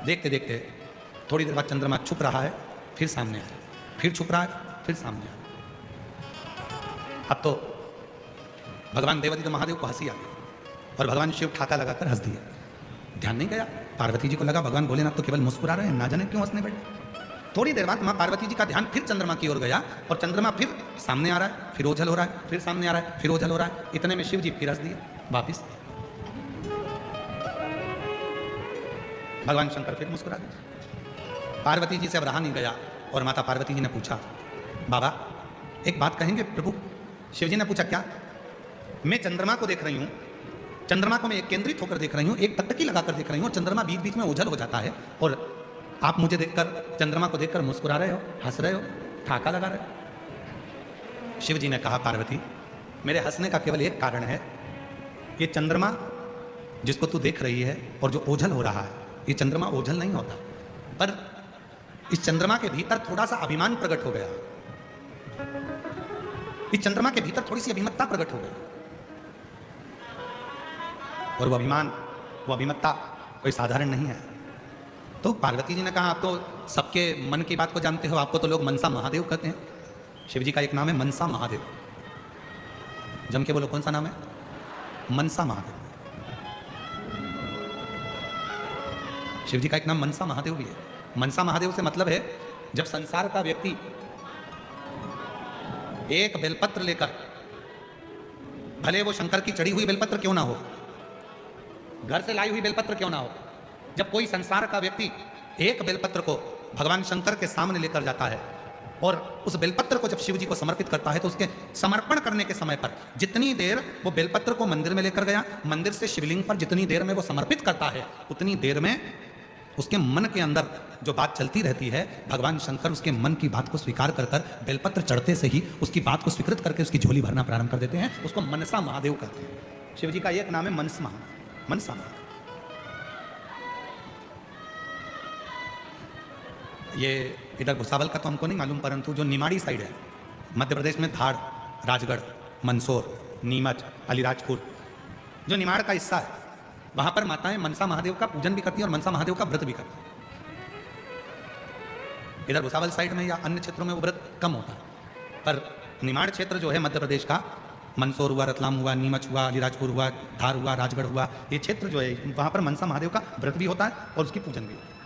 देखते देखते थोड़ी देर बाद चंद्रमा छुप रहा है, फिर सामने आया, फिर छुप रहा है, फिर सामने आया। अब तो भगवान देवादित्य महादेव को हंसी आ गई और भगवान शिव ठाका लगाकर हंस दिया। ध्यान नहीं गया, पार्वती जी को लगा भगवान भोलेनाथ तो केवल मुस्कुरा रहे हैं, ना जाने क्यों हंसने बैठे। थोड़ी देर बाद मां पार्वती जी का ध्यान फिर चंद्रमा की ओर गया और चंद्रमा फिर सामने आ रहा है, फिर ओझल हो रहा है, फिर सामने आ रहा है, फिर ओझल हो रहा है। इतने में शिव जी फिर हंस दिए वापिस। भगवान शंकर फिर मुस्कुरा दिए। पार्वती जी से अब रहा नहीं गया और माता पार्वती जी ने पूछा, बाबा एक बात कहेंगे प्रभु? शिव जी ने पूछा, क्या? मैं चंद्रमा को देख रही हूं, चंद्रमा को मैं एक केंद्रित होकर देख रही हूं, एक टकटकी लगाकर देख रही हूं और चंद्रमा बीच बीच में ओझल हो जाता है और आप मुझे देखकर, चंद्रमा को देखकर मुस्कुरा रहे हो, हंस रहे हो, ठाका लगा रहे हो। शिव जी ने कहा, पार्वती मेरे हंसने का केवल एक कारण है, ये चंद्रमा जिसको तू देख रही है और जो ओझल हो रहा है, ये चंद्रमा ओझल नहीं होता, पर इस चंद्रमा के भीतर थोड़ा सा अभिमान प्रकट हो गया, इस चंद्रमा के भीतर थोड़ी सी अभिमत्ता प्रकट हो गई और वो अभिमान, वो अभिमत्ता कोई साधारण नहीं है। तो पार्वती जी ने कहा, आप तो सबके मन की बात को जानते हो, आपको तो लोग मनसा महादेव कहते हैं। शिव जी का एक नाम है मनसा महादेव। जम के बोलो, कौन सा नाम है? मनसा महादेव। शिव जी का एक नाम मनसा महादेव भी है। मनसा महादेव से मतलब है, जब संसार का व्यक्ति एक बेलपत्र लेकर, भले वो शंकर की चढ़ी हुई बेलपत्र क्यों ना हो, घर से लाई हुई बेलपत्र क्यों ना हो, जब कोई संसार का व्यक्ति एक बेलपत्र को भगवान शंकर के सामने लेकर जाता है और उस बेलपत्र को जब शिव जी को समर्पित करता है, तो उसके समर्पण करने के समय पर जितनी देर वो बेलपत्र को मंदिर में लेकर गया, मंदिर से शिवलिंग पर जितनी देर में वो समर्पित करता है, उतनी देर में उसके मन के अंदर जो बात चलती रहती है, भगवान शंकर उसके मन की बात को स्वीकार कर कर बेलपत्र चढ़ते से ही उसकी बात को स्वीकृत करके उसकी झोली भरना प्रारंभ कर देते हैं। उसको मनसा महादेव कहते हैं। शिव जी का एक नाम है मनसा महादेव। ये इधर भुसावल का तो हमको नहीं मालूम, परंतु जो निमाड़ी साइड है मध्य प्रदेश में, धार, राजगढ़, मंदसौर, नीमच, अलीराजपुर, जो निमाड़ का हिस्सा है, वहां पर माताएं मनसा महादेव का पूजन भी करती हैं और मनसा महादेव का व्रत भी करती हैं। इधर भुसावल साइड में या अन्य क्षेत्रों में वो व्रत कम होता है, पर निमाड़ क्षेत्र जो है मध्य प्रदेश का, मंदसौर हुआ, रतलाम हुआ, नीमच हुआ, अलीराजपुर हुआ, धार हुआ, राजगढ़ हुआ, ये क्षेत्र जो है वहां पर मनसा महादेव का व्रत भी होता है और उसकी पूजन भी होता है।